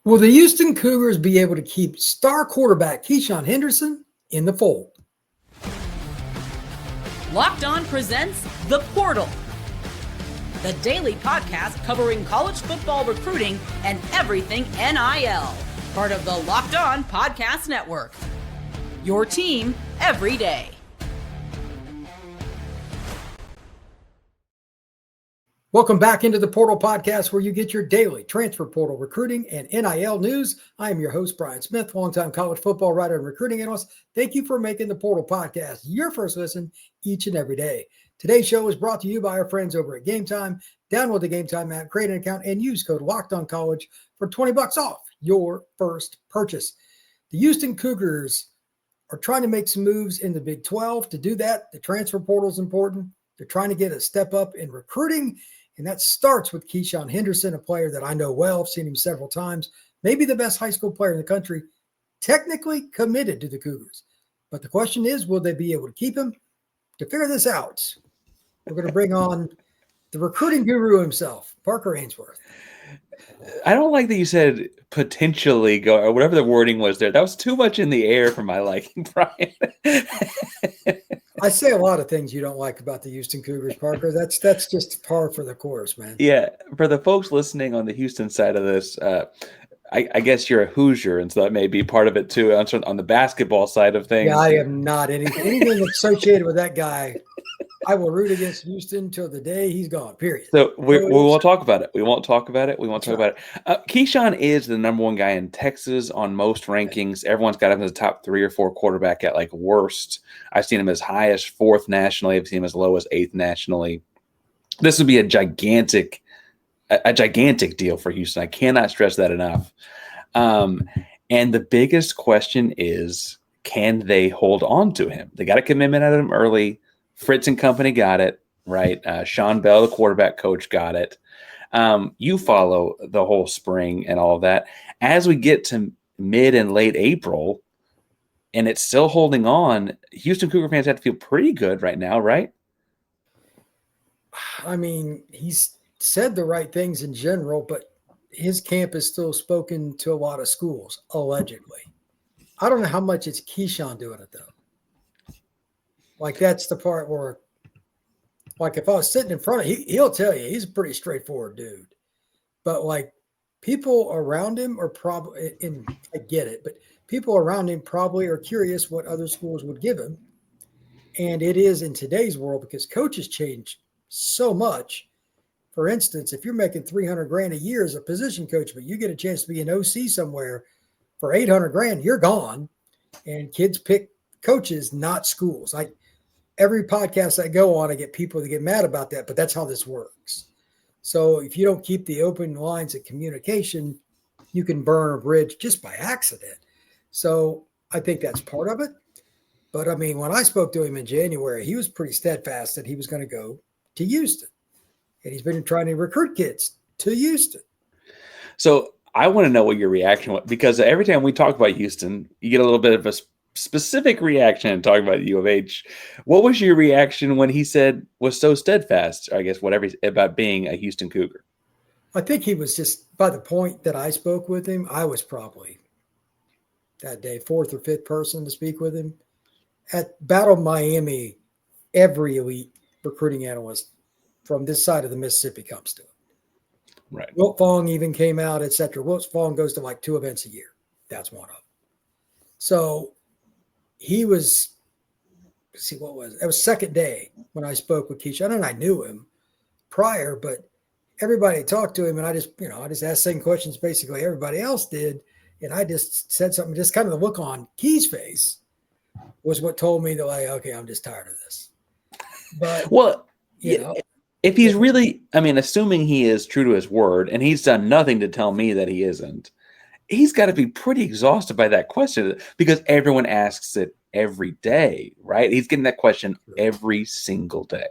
Will the Houston Cougars be able to keep star quarterback Keisean Henderson in the fold? Locked On presents The Portal, the daily podcast covering college football recruiting and everything NIL. Part of the Locked On Podcast Network. Your team every day. Welcome back into the Portal Podcast, where you get your daily transfer portal recruiting and NIL news. I am your host, Brian Smith, longtime college football writer and recruiting analyst. Thank you for making the Portal Podcast your first listen each and every day. Today's show is brought to you by our friends over at Game Time. Download the Game Time app, create an account, and use code LOCKEDONCollege for $20 off your first purchase. The Houston Cougars are trying to make some moves in the Big 12. To do that, the transfer portal is important. They're trying to get a step up in recruiting. And that starts with Keisean Henderson, a player that I know well. I've seen him several times. Maybe the best high school player in the country, technically committed to the Cougars. But the question is, will they be able to keep him? To figure this out, we're going to bring on the recruiting guru himself, Parker Ainsworth. I don't like that you said potentially go, or whatever the wording was there. That was too much in the air for my liking, Brian. I say a lot of things you don't like about the Houston Cougars, Parker. That's just par for the course, man. Yeah. For the folks listening on the Houston side of this, I guess you're a Hoosier, and so that may be part of it too. On the basketball side of things. Yeah, I am not anything associated with that guy. I will root against Houston till the day he's gone, period. So we won't talk about it. We won't talk about it. Keisean is the number one guy in Texas on most rankings. Everyone's got him as a top 3 or 4 quarterback at like worst. I've seen him as high as 4th nationally. I've seen him as low as 8th nationally. This would be a gigantic deal for Houston. I cannot stress that enough. And the biggest question is, can they hold on to him? They got a commitment out of him early. Fritz and company got it, right? Sean Bell, the quarterback coach, got it. You follow the whole spring and all of that. As we get to mid and late April, and it's still holding on, Houston Cougar fans have to feel pretty good right now, right? I mean, he's said the right things in general, but his camp is still spoken to a lot of schools, allegedly. I don't know how much it's Keisean doing it, though. Like, that's the part where, like, if I was sitting in front of him, he'll tell you he's a pretty straightforward dude. But, like, people around him are probably, and I get it, but people around him probably are curious what other schools would give him. And it is in today's world, because coaches change so much. For instance, if you're making $300,000 a year as a position coach, but you get a chance to be an OC somewhere for $800,000, you're gone. And kids pick coaches, not schools. Like, every podcast I go on, I get people that get mad about that, but that's how this works. So if you don't keep the open lines of communication, you can burn a bridge just by accident. So I think that's part of it. But I mean, when I spoke to him in January, he was pretty steadfast that he was going to go to Houston. And he's been trying to recruit kids to Houston. So I want to know what your reaction was, because every time we talk about Houston, you get a little bit of a specific reaction talking about U of H. What was your reaction when he said was so steadfast, I guess, whatever, about being a Houston Cougar? I think he was just, by the point that I spoke with him, I was probably that day 4th or 5th person to speak with him. At Battle Miami, every elite recruiting analyst from this side of the Mississippi comes to it. Right. Wilt Fong even came out, et cetera. Wilt Fong goes to like 2 events a year. That's one of them. So he was, let's see, what was it? It was second day when I spoke with Keisean, and I knew him prior, but everybody talked to him, and I just asked the same questions basically everybody else did, and I just said something. Just kind of the look on Key's face was what told me that, like, okay, I'm just tired of this. But well, if he's really, I mean, assuming he is true to his word, and he's done nothing to tell me that he isn't, he's got to be pretty exhausted by that question, because everyone asks it every day, right? He's getting that question every single day.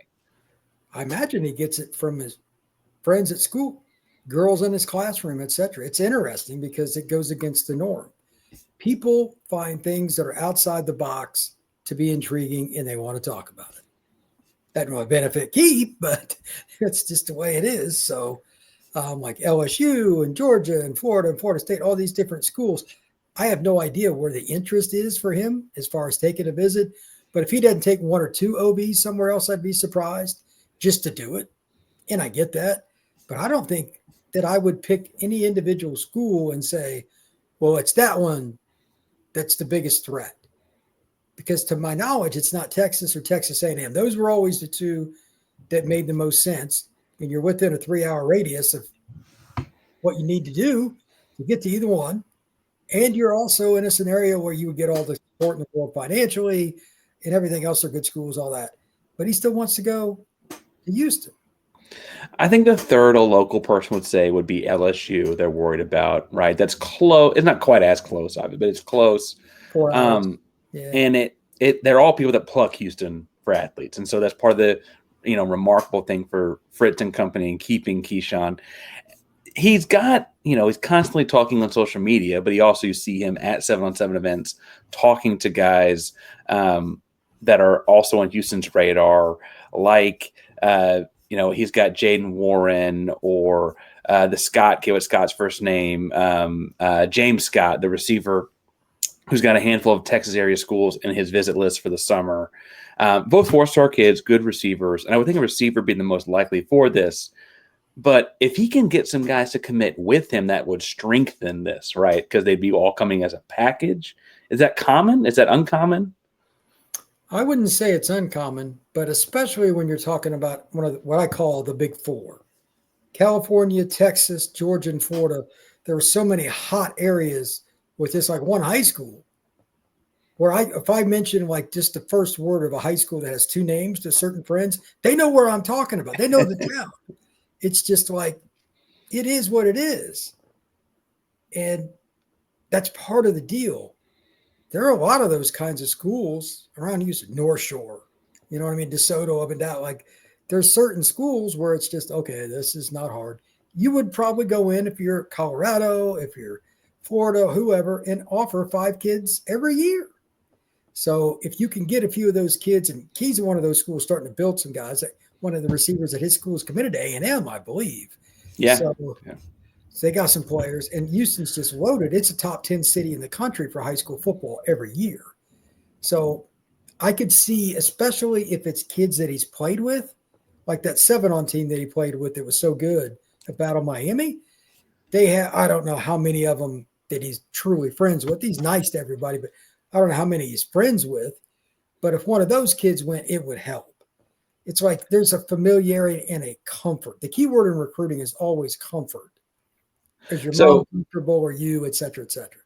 I imagine he gets it from his friends at school, girls in his classroom, etc. It's interesting because it goes against the norm. People find things that are outside the box to be intriguing, and they want to talk about it. Doesn't really benefit Key, but it's just the way it is. So like LSU and Georgia and Florida State, all these different schools. I have no idea where the interest is for him as far as taking a visit. But if he doesn't take one or two OBs somewhere else, I'd be surprised just to do it. And I get that. But I don't think that I would pick any individual school and say, well, it's that one that's the biggest threat. Because to my knowledge, it's not Texas or Texas A&M. Those were always the two that made the most sense. And you're within a 3-hour radius of what you need to do to get to either one. And you're also in a scenario where you would get all the support in the world financially and everything else are good schools, all that. But he still wants to go to Houston. I think the third a local person would say would be LSU. They're worried about, right? That's close. It's not quite as close, obviously, but it's close. 4 hours. Yeah. And they're all people that pluck Houston for athletes. And so that's part of the, remarkable thing for Fritz and company and keeping Keisean. He's got, he's constantly talking on social media, but you see him at 7-on-7 events talking to guys that are also on Houston's radar, like, he's got Jaden Warren or the Scott, what's Scott's first name, James Scott, the receiver who's got a handful of Texas area schools in his visit list for the summer. Both 4-star kids, good receivers. And I would think a receiver being the most likely for this. But if he can get some guys to commit with him, that would strengthen this, right? Because they'd be all coming as a package. Is that common? Is that uncommon? I wouldn't say it's uncommon, but especially when you're talking about what I call the big four. California, Texas, Georgia, and Florida. There are so many hot areas with this, like one high school, where if I mention like just the first word of a high school that has two names to certain friends, they know where I'm talking about. They know the town. It's just like, it is what it is. And that's part of the deal. There are a lot of those kinds of schools around Houston, North Shore, you know what I mean? DeSoto, up and down. Like there's certain schools where it's just, okay, this is not hard. You would probably go in if you're Colorado, if you're Florida, whoever, and offer 5 kids every year. So if you can get a few of those kids, and Key's one of those schools starting to build some guys. One of the receivers at his school is committed to A&M, I believe. Yeah. So they got some players, and Houston's just loaded. It's a top 10 city in the country for high school football every year. So I could see, especially if it's kids that he's played with, like that 7-on team that he played with that was so good at Battle Miami. They have, I don't know how many of them that he's truly friends with. He's nice to everybody, but I don't know how many he's friends with. But if one of those kids went, it would help. It's like there's a familiarity and a comfort. The key word in recruiting is always comfort. Is your mom comfortable or you, et cetera, et cetera.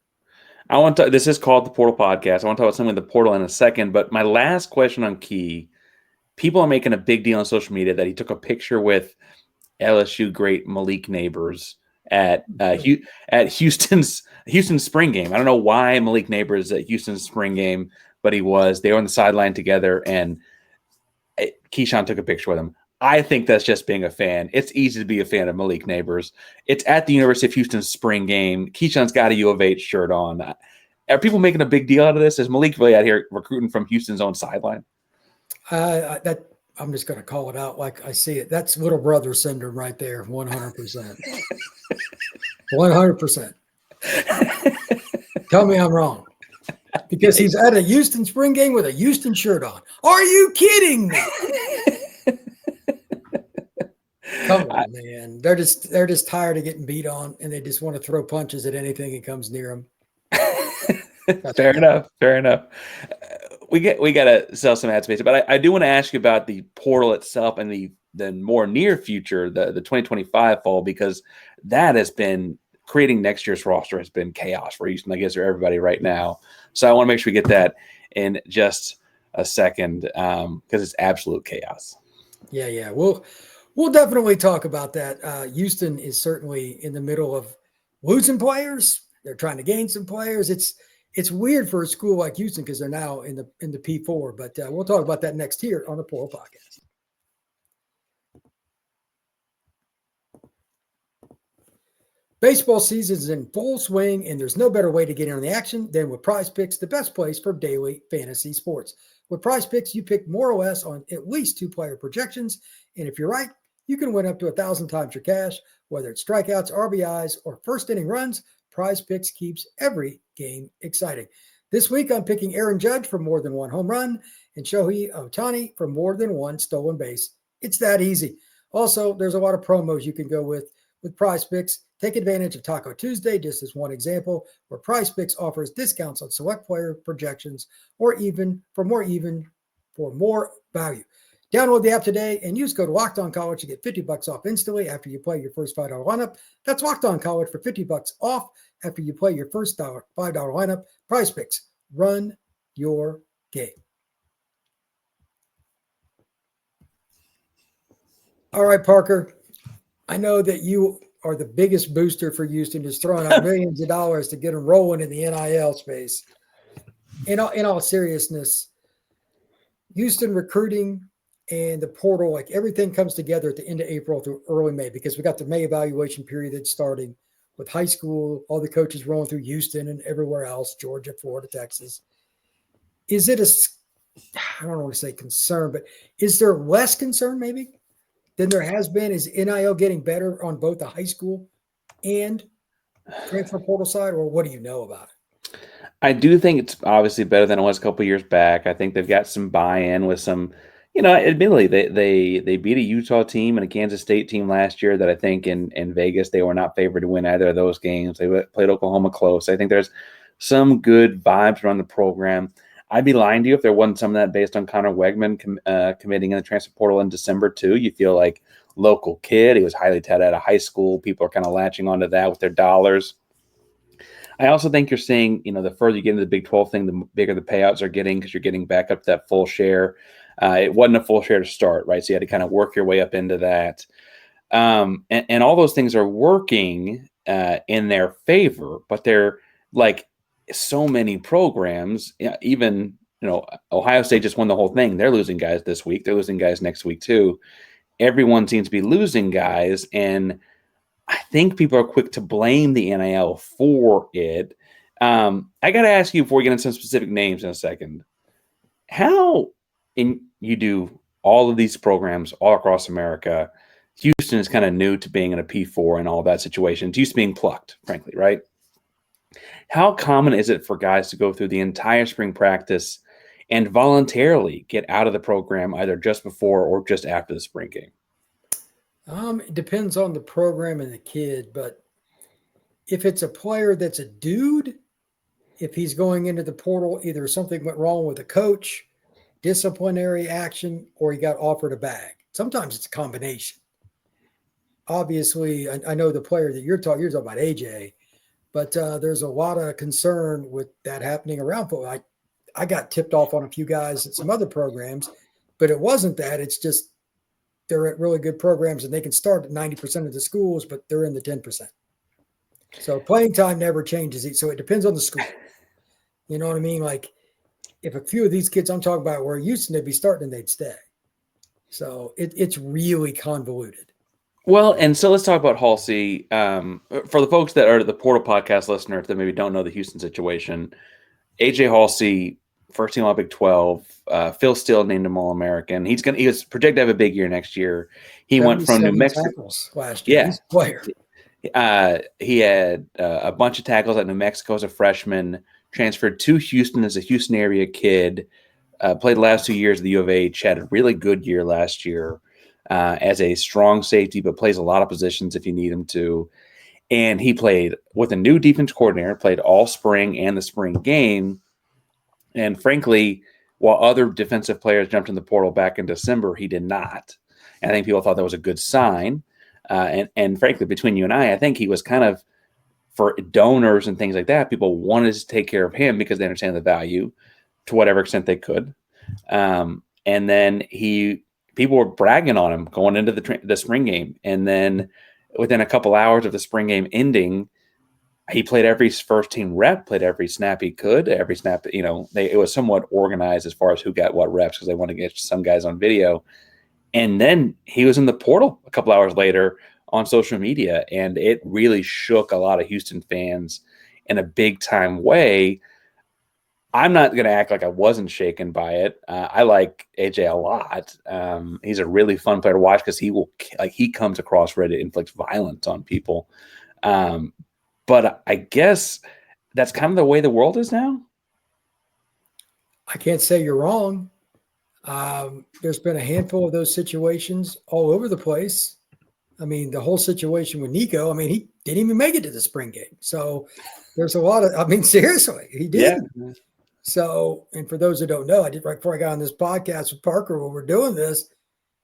I want to. This is called the Portal Podcast. I want to talk about something in the portal in a second. But my last question on Key, people are making a big deal on social media that he took a picture with LSU great Malik Neighbors at Houston's spring game. I don't know why Malik Neighbors at Houston's spring game, but he was. They were on the sideline together, and Keisean took a picture with him. I think that's just being a fan. It's easy to be a fan of Malik Neighbors. It's at the University of Houston's spring game. Keisean's got a U of H shirt on. Are people making a big deal out of this? Is Malik really out here recruiting from Houston's own sideline? I'm just going to call it out like I see it. That's little brother syndrome right there, 100%. 100%. Tell me I'm wrong. Because he's at a Houston spring game with a Houston shirt on. Are you kidding me? Come on, man. They're just tired of getting beat on, and they just want to throw punches at anything that comes near them. Fair enough. We got to sell some ad space, but I do want to ask you about the portal itself and the more near future, the 2025 fall, because that has been creating next year's roster has been chaos for Houston, I guess, for everybody right now. So I want to make sure we get that in just a second because it's absolute chaos. Yeah. We'll definitely talk about that. Houston is certainly in the middle of losing players. They're trying to gain some players. It's weird for a school like Houston because they're now in the P4, but we'll talk about that next here on the Portal Podcast. Baseball season's in full swing, and there's no better way to get in on the action than with Prize Picks, the best place for daily fantasy sports. With Prize Picks, you pick more or less on at least 2 player projections, and if you're right, you can win up to 1,000 times your cash Whether it's strikeouts, RBIs, or first inning runs, Prize Picks keeps every game exciting. This week, I'm picking Aaron Judge for more than one home run and Shohei Ohtani for more than one stolen base. It's that easy. Also, there's a lot of promos you can go with Prize Picks. Take advantage of Taco Tuesday, just as one example, where Prize Picks offers discounts on select player projections or even for more value. Download the app today and use code LOCKEDONCollege to get $50 off instantly after you play your first $5 lineup. That's Locked On College for $50 off after you play your first $5 lineup. Prize Picks, run your game. All right, Parker. I know that you are the biggest booster for Houston, just throwing out millions of dollars to get them rolling in the NIL space. In all seriousness, Houston recruiting and the portal, like everything comes together at the end of April through early May, because we got the May evaluation period that's starting with high school, all the coaches rolling through Houston and everywhere else, Georgia, Florida, Texas. Is it I don't want to say concern, but is there less concern maybe than there has been? Is NIL getting better on both the high school and transfer portal side, or what do you know about it? I do think it's obviously better than it was a couple of years back. I think they've got some buy-in with some, admittedly, they beat a Utah team and a Kansas State team last year that I think in Vegas they were not favored to win either of those games. They played Oklahoma close. I think there's some good vibes around the program. I'd be lying to you if there wasn't some of that based on Connor Wegman committing in the transfer portal in December too. You feel like local kid. He was highly touted out of high school. People are kind of latching onto that with their dollars. I also think you're seeing, the further you get into the Big 12 thing, the bigger the payouts are getting because you're getting back up to that full share. It wasn't a full share to start, right? So you had to kind of work your way up into that. And all those things are working in their favor, but they're like so many programs, even, Ohio State just won the whole thing. They're losing guys this week. They're losing guys next week too. Everyone seems to be losing guys. And I think people are quick to blame the NIL for it. I got to ask you before we get into some specific names in a second, you do all of these programs all across America. Houston is kind of new to being in a P4 and all that situation. It's used to being plucked, frankly, right? How common is it for guys to go through the entire spring practice and voluntarily get out of the program either just before or just after the spring game? It depends on the program and the kid, but if it's a player that's a dude, if he's going into the portal, either something went wrong with a coach, disciplinary action, or he got offered a bag. Sometimes it's a combination. Obviously, I know the player that you're talking about, AJ, but there's a lot of concern with that happening around football. I got tipped off on a few guys at some other programs, but it wasn't that. It's just they're at really good programs and they can start at 90% of the schools, but they're in the 10%. So playing time never changes. So it depends on the school. You know what I mean? Like if a few of these kids I'm talking about were Houston, they'd be starting and they'd stay. So it's really convoluted. Well, and so let's talk about Haulcy. For the folks that are the Portal Podcast listeners that maybe don't know the Houston situation, AJ Haulcy, first team All-Big 12. Phil Steele named him All-American. He was projected to have a big year next year. He went from New Mexico last year. Yeah, he's a player. He had a bunch of tackles at New Mexico as a freshman. Transferred to Houston as a Houston area kid. Played the last 2 years at the U of H. Had a really good year last year as a strong safety, but plays a lot of positions if you need him to. And he played with a new defense coordinator, played all spring and the spring game. And frankly, while other defensive players jumped in the portal back in December, he did not. And I think people thought that was a good sign. And frankly, between you and I think he was kind of, for donors and things like that, people wanted to take care of him because they understand the value to whatever extent they could. And then people were bragging on him going into the spring game. And then within a couple hours of the spring game ending, he played every first team rep, played every snap he could, every snap, it was somewhat organized as far as who got what reps because they wanted to get some guys on video. And then he was in the portal a couple hours later on social media, and it really shook a lot of Houston fans in a big time way. I'm not going to act like I wasn't shaken by it. I like AJ a lot. He's a really fun player to watch because he comes across ready to inflict violence on people. But I guess that's kind of the way the world is now. I can't say you're wrong. There's been a handful of those situations all over the place. I mean, the whole situation with Nico, I mean, he didn't even make it to the spring game. So there's a lot of, I mean, seriously, he did. Yeah. So, and for those who don't know, I did right before I got on this podcast with Parker when we're doing this,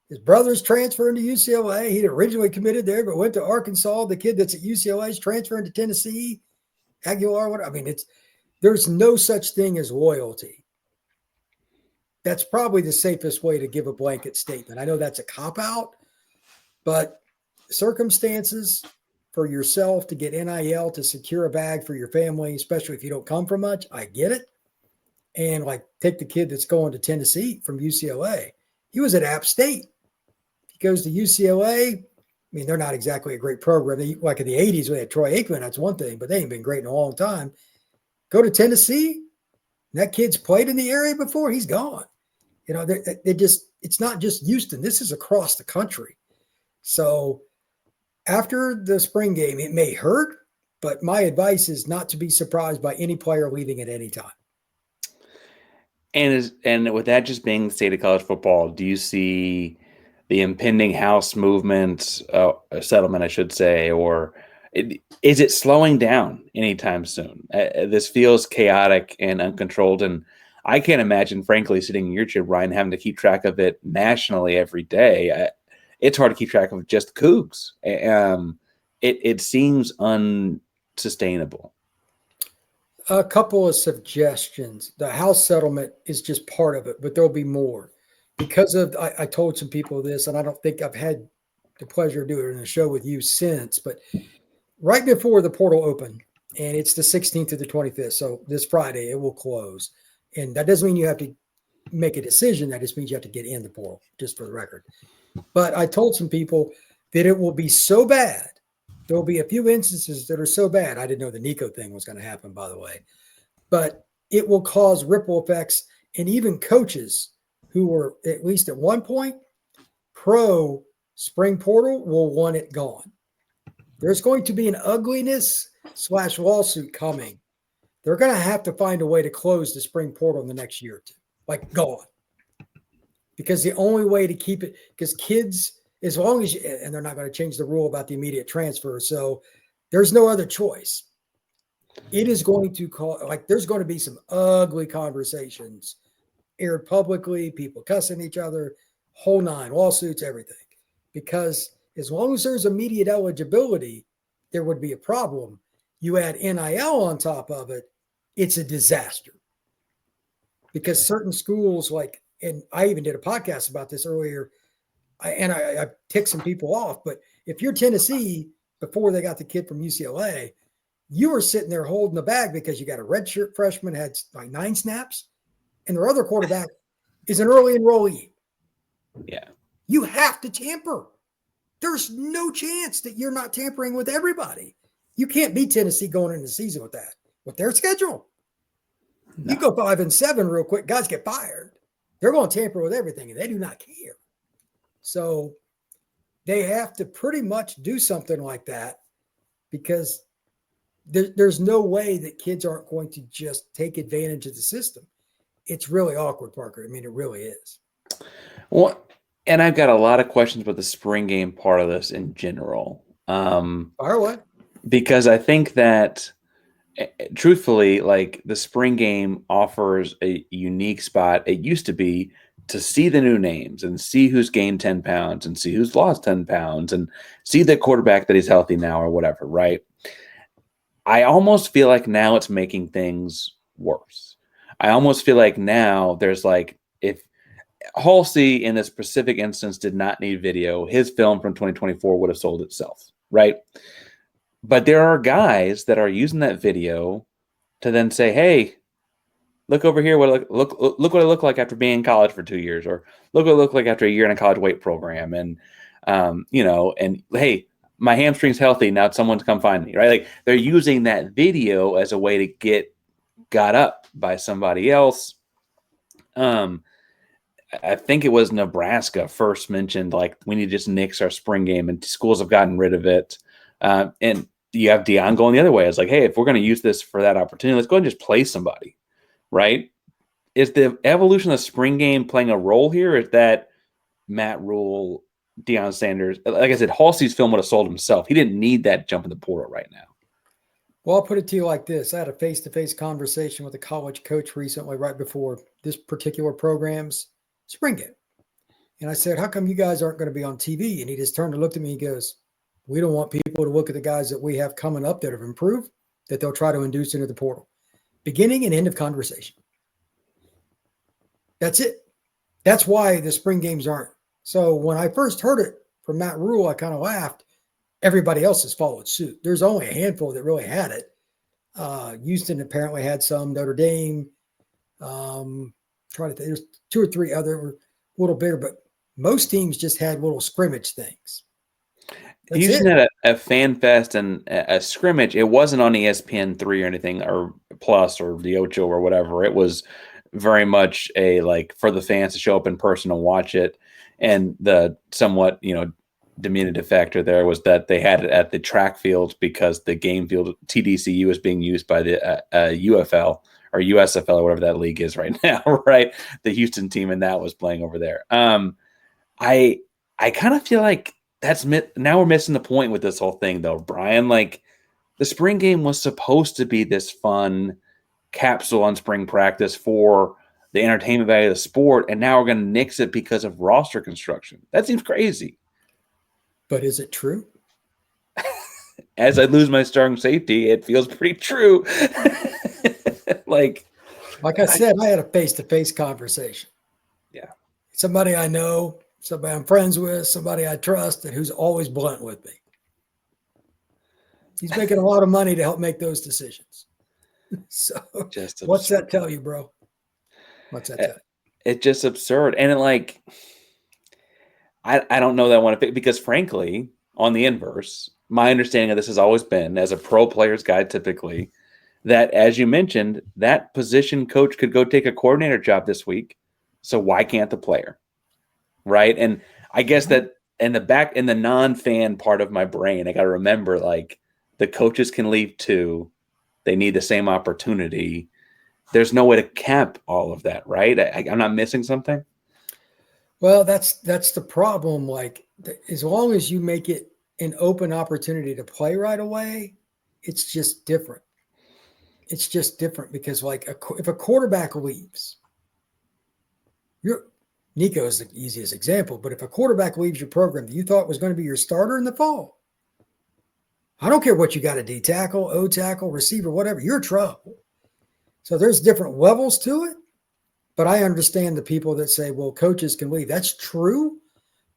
his brother's transferring to UCLA. He'd originally committed there, but went to Arkansas. The kid that's at UCLA is transferring to Tennessee, Aguilar. What I mean, there's no such thing as loyalty. That's probably the safest way to give a blanket statement. I know that's a cop-out, but circumstances for yourself to get NIL, to secure a bag for your family, especially if you don't come from much, I get it. And like take the kid that's going to Tennessee from UCLA. He was at App State. He goes to UCLA. I mean, they're not exactly a great program. Like in the 80s, we had Troy Aikman. That's one thing, but they ain't been great in a long time. Go to Tennessee. That kid's played in the area before. He's gone. You know, it's not just Houston. This is across the country. So after the spring game, it may hurt, but my advice is not to be surprised by any player leaving at any time. And with that just being the state of college football, do you see the impending House movement, settlement, I should say, or is it slowing down anytime soon? This feels chaotic and uncontrolled, and I can't imagine, frankly, sitting in your chair, Ryan, having to keep track of it nationally every day. It's hard to keep track of just Cougs. It seems unsustainable. A couple of suggestions. The House settlement is just part of it, but there'll be more. Because of, I told some people this, and I don't think I've had the pleasure of doing it in a show with you since, but right before the portal opened, and it's the 16th to the 25th, so this Friday it will close. And that doesn't mean you have to make a decision. That just means you have to get in the portal, just for the record. But I told some people that it will be so bad. There will be a few instances that are so bad. I didn't know the Nico thing was going to happen, by the way. But it will cause ripple effects. And even coaches who were, at least at one point, pro spring portal will want it gone. There's going to be an ugliness / lawsuit coming. They're going to have to find a way to close the spring portal in the next year or two. Like, gone. Because the only way to keep it, because kids, as long as and they're not going to change the rule about the immediate transfer. So there's no other choice. It is going to there's going to be some ugly conversations aired publicly, people cussing each other, whole nine, lawsuits, everything. Because as long as there's immediate eligibility, there would be a problem. You add NIL on top of it, it's a disaster. Because certain schools and I even did a podcast about this earlier, I ticked some people off, but if you're Tennessee, before they got the kid from UCLA, you were sitting there holding the bag because you got a redshirt freshman, had like 9 snaps, and their other quarterback is an early enrollee. Yeah. You have to tamper. There's no chance that you're not tampering with everybody. You can't beat Tennessee going into the season with that, with their schedule. No. You go 5-7 real quick, guys get fired. They're going to tamper with everything, and they do not care. So they have to pretty much do something like that because there's no way that kids aren't going to just take advantage of the system. It's really awkward, Parker. I mean, it really is. Well, and I've got a lot of questions about the spring game part of this in general. Fire away. Because I think that, truthfully, like the spring game offers a unique spot. It used to be to see the new names and see who's gained 10 pounds and see who's lost 10 pounds and see the quarterback that he's healthy now or whatever, right? I almost feel like now it's making things worse. I almost feel like now there's like, if Haulcy in this specific instance did not need video, his film from 2024 would have sold itself, right? But there are guys that are using that video to then say, hey, look over here. Look what I look like after being in college for 2 years, or look what I look like after a year in a college weight program. And, and hey, my hamstring's healthy. Now someone's come find me, right? Like they're using that video as a way to get got up by somebody else. I think it was Nebraska first mentioned, like, we need to just nix our spring game, and schools have gotten rid of it. And you have Deion going the other way. It's like, hey, if we're going to use this for that opportunity, let's go ahead and just play somebody, right? Is the evolution of the spring game playing a role here? Or is that Matt Rule, Deion Sanders? Like I said, Haulcy's film would have sold himself. He didn't need that jump in the portal right now. Well, I'll put it to you like this. I had a face-to-face conversation with a college coach recently, right before this particular program's spring game. And I said, how come you guys aren't going to be on TV? And he just turned and looked at me and goes, we don't want people to look at the guys that we have coming up that have improved, that they'll try to induce into the portal. Beginning and end of conversation. That's it. That's why the spring games aren't. So when I first heard it from Matt Rule, I kind of laughed. Everybody else has followed suit. There's only a handful that really had it. Houston apparently had some, Notre Dame. Trying to think, there's 2 or 3 other were a little bigger, but most teams just had little scrimmage things. That's Houston it. had a fan fest and a scrimmage. It wasn't on ESPN3 or anything, or Plus or the Ocho or whatever. It was very much a, like, for the fans to show up in person and watch it. And the somewhat, diminutive factor there was that they had it at the track field because the game field TDCU was being used by the UFL or USFL or whatever that league is right now, right? The Houston team, and that was playing over there. I kind of feel like now we're missing the point with this whole thing, though, Brian. Like, the spring game was supposed to be this fun capsule on spring practice for the entertainment value of the sport, and now we're going to nix it because of roster construction. That seems crazy. But is it true? As I lose my starting safety, it feels pretty true. like I said, I had a face-to-face conversation. Yeah. Somebody I know, somebody I'm friends with, somebody I trust, and who's always blunt with me. He's making a lot of money to help make those decisions. So what's that tell you, bro? What's that tell you? It's just absurd. And I don't know that I want to pick, because frankly, on the inverse, my understanding of this has always been, as a pro player's guide typically, that, as you mentioned, that position coach could go take a coordinator job this week. So why can't the player? Right. And I guess that in the non-fan part of my brain, I got to remember, like, the coaches can leave too. They need the same opportunity. There's no way to cap all of that, right? I'm not missing something. Well, that's the problem. Like, as long as you make it an open opportunity to play right away, it's just different. It's just different because, like, if a quarterback leaves, Nico is the easiest example, but if a quarterback leaves your program that you thought was going to be your starter in the fall, I don't care what you got, a D tackle, O tackle, receiver, whatever, you're in trouble. So there's different levels to it. But I understand the people that say, well, coaches can leave. That's true.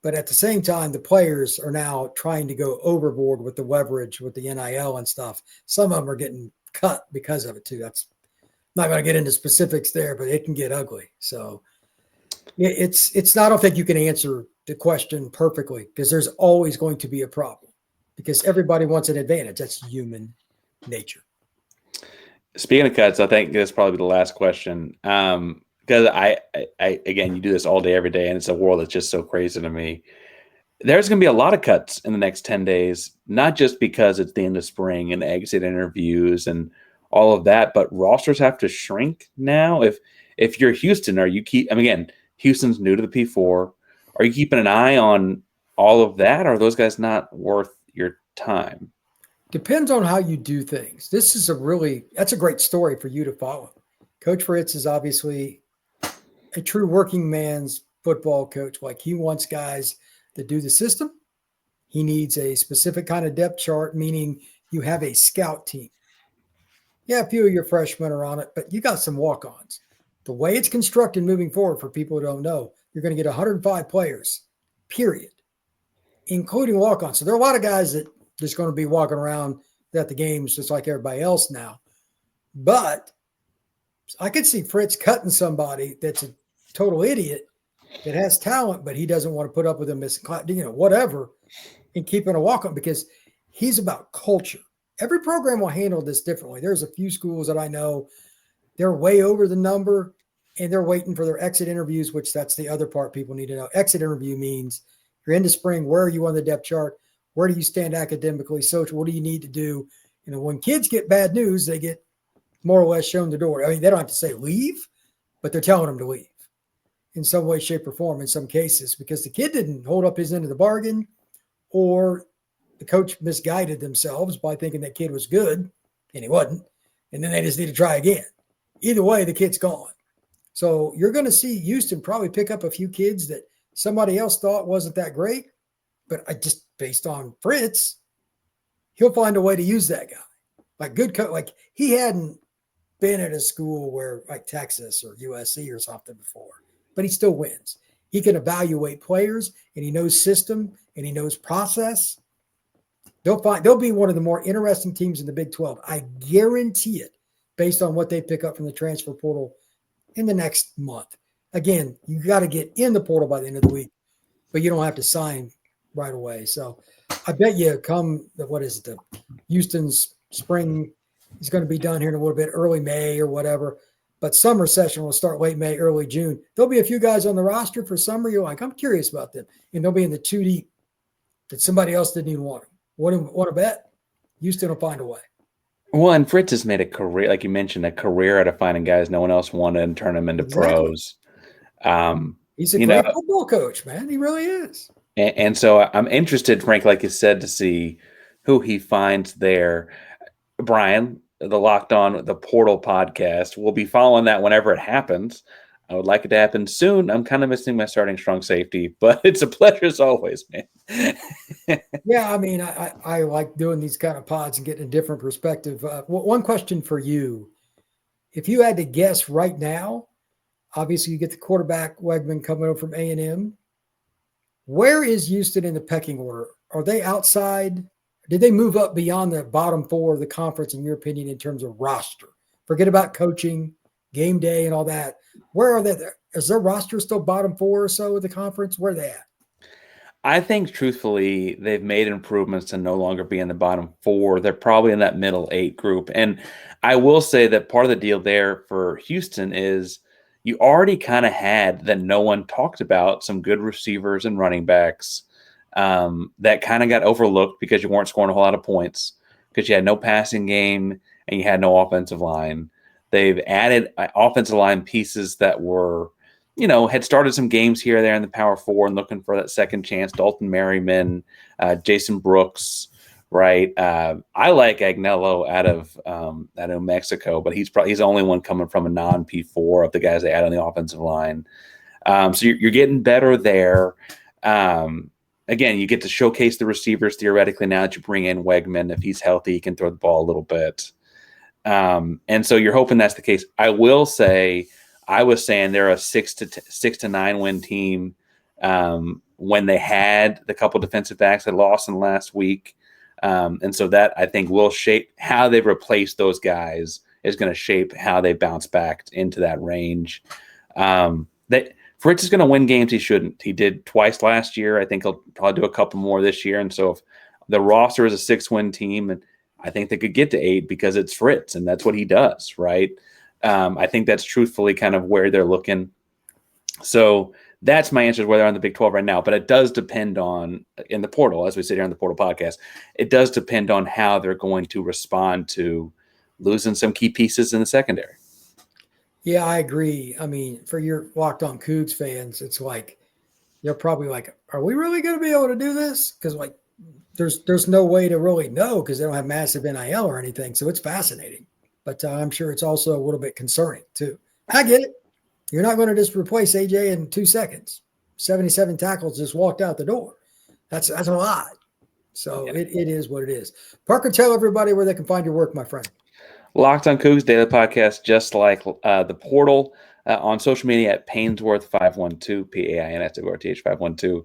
But at the same time, the players are now trying to go overboard with the leverage, with the NIL and stuff. Some of them are getting cut because of it too. That's not going to get into specifics there, but it can get ugly. So it's not, I don't think you can answer the question perfectly, because there's always going to be a problem because everybody wants an advantage. That's human nature. Speaking of cuts, I think this is probably the last question. Because I again, you do this all day, every day, and it's a world that's just so crazy to me. There's going to be a lot of cuts in the next 10 days, not just because it's the end of spring and exit interviews and all of that, but rosters have to shrink now. If you're Houston, again, Houston's new to the P4. Are you keeping an eye on all of that? Or are those guys not worth your time? Depends on how you do things. That's a great story for you to follow. Coach Fritz is obviously a true working man's football coach. Like, he wants guys that do the system. He needs a specific kind of depth chart, meaning you have a scout team. Yeah, a few of your freshmen are on it, but you got some walk-ons. The way it's constructed moving forward, for people who don't know, you're going to get 105 players, period, including walk-ons. So there are a lot of guys that just going to be walking around at the games just like everybody else now. But I could see Fritz cutting somebody that's a total idiot that has talent, but he doesn't want to put up with them missing class, whatever, and keeping a walk-on, because he's about culture. Every program will handle this differently. There's a few schools that I know they're way over the number, and they're waiting for their exit interviews, which that's the other part people need to know. Exit interview means you're into spring. Where are you on the depth chart? Where do you stand academically, social? What do you need to do? When kids get bad news, they get more or less shown the door. I mean, they don't have to say leave, but they're telling them to leave in some way, shape, or form in some cases, because the kid didn't hold up his end of the bargain, or the coach misguided themselves by thinking that kid was good and he wasn't. And then they just need to try again. Either way, the kid's gone. So you're going to see Houston probably pick up a few kids that somebody else thought wasn't that great. But I just, based on Fritz, he'll find a way to use that guy. Like good coach, like he hadn't been at a school where like Texas or USC or something before, but he still wins. He can evaluate players, and he knows system, and he knows process. They'll be one of the more interesting teams in the Big 12. I guarantee it, based on what they pick up from the transfer portal in the next month. Again, you got to get in the portal by the end of the week, but you don't have to sign right away. So I bet you the Houston's spring is going to be done here in a little bit, early May or whatever. But summer session will start late May, early June. There'll be a few guys on the roster for summer. You're like, I'm curious about them. And they'll be in the 2 deep that somebody else didn't even want them. Want to bet? Houston will find a way. Well, and Fritz has made a career, like you mentioned, a career out of finding guys no one else wanted and turn them into pros. He's a great football coach, man. He really is. And so I'm interested, Frank, like you said, to see who he finds there. Brian, the Locked On, the Portal podcast, we'll be following that whenever it happens. I would like it to happen soon. I'm kind of missing my starting strong safety, but it's a pleasure as always, man. Yeah, I mean, I like doing these kind of pods and getting a different perspective. One question for you. If you had to guess right now, obviously you get the quarterback Wegman coming over from A&M. Where is Houston in the pecking order? Are they outside? Did they move up beyond the bottom 4 of the conference, in your opinion, in terms of roster? Forget about coaching, game day, and all that. Where are they? Is their roster still bottom 4 or so of the conference? Where are they at? I think, truthfully, they've made improvements to no longer be in the bottom 4. They're probably in that middle 8 group. And I will say that part of the deal there for Houston is you already kind of had that no one talked about some good receivers and running backs that kind of got overlooked because you weren't scoring a whole lot of points, because you had no passing game and you had no offensive line. They've added offensive line pieces that were, had started some games here or there in the Power 4 and looking for that second chance. Dalton Merriman, Jason Brooks, right? I like Agnello out of Mexico, but he's the only one coming from a non-P4 of the guys they add on the offensive line. So you're getting better there. Again, you get to showcase the receivers theoretically now that you bring in Wegman. If he's healthy, he can throw the ball a little bit. And so you're hoping that's the case. I will say, I was saying they're a 6 to 9 win team when they had the couple defensive backs that lost in the last week. And so that, I think, will shape how they replace those guys, is going to shape how they bounce back into that range. Fritz is going to win games he shouldn't. He did twice last year. I think he'll probably do a couple more this year. And so if the roster is a 6-win team, and I think they could get to 8 because it's Fritz and that's what he does, right? I think that's truthfully kind of where they're looking. So that's my answer, whether they're on the Big 12 right now. But it does depend on, in the portal, as we sit here on the portal podcast, it does depend on how they're going to respond to losing some key pieces in the secondary. Yeah, I agree. I mean, for your Locked On Cougs fans, it's like, they're probably like, are we really going to be able to do this? Because like, there's no way to really know, because they don't have massive NIL or anything. So it's fascinating. But I'm sure it's also a little bit concerning too. I get it. You're not going to just replace AJ in 2 seconds. 77 tackles, just walked out the door. That's a lot. So yeah. It is what it is. Parker, tell everybody where they can find your work, my friend. Locked On Cougs Daily Podcast, just like the portal, on social media at Painsworth512, Painsworth 512.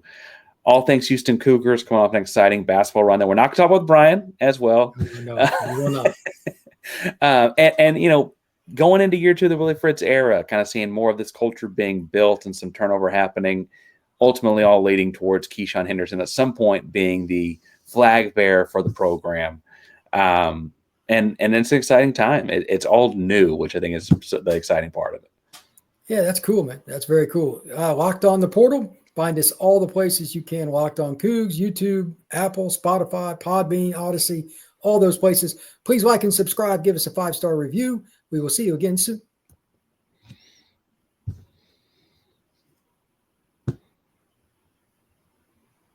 All things Houston Cougars, coming off an exciting basketball run that we're not going to talk about with Brian as well. No, we will not. And going into year 2 of the Willie Fritz era, kind of seeing more of this culture being built and some turnover happening, ultimately all leading towards Keisean Henderson at some point being the flag bearer for the program. and it's an exciting time. It's all new, which I think is the exciting part of it. Yeah, that's cool, man. That's very cool. Locked On the Portal. Find us all the places you can. Locked On Cougs, YouTube, Apple, Spotify, Podbean, Odyssey, all those places. Please like and subscribe. Give us a 5-star review. We will see you again soon.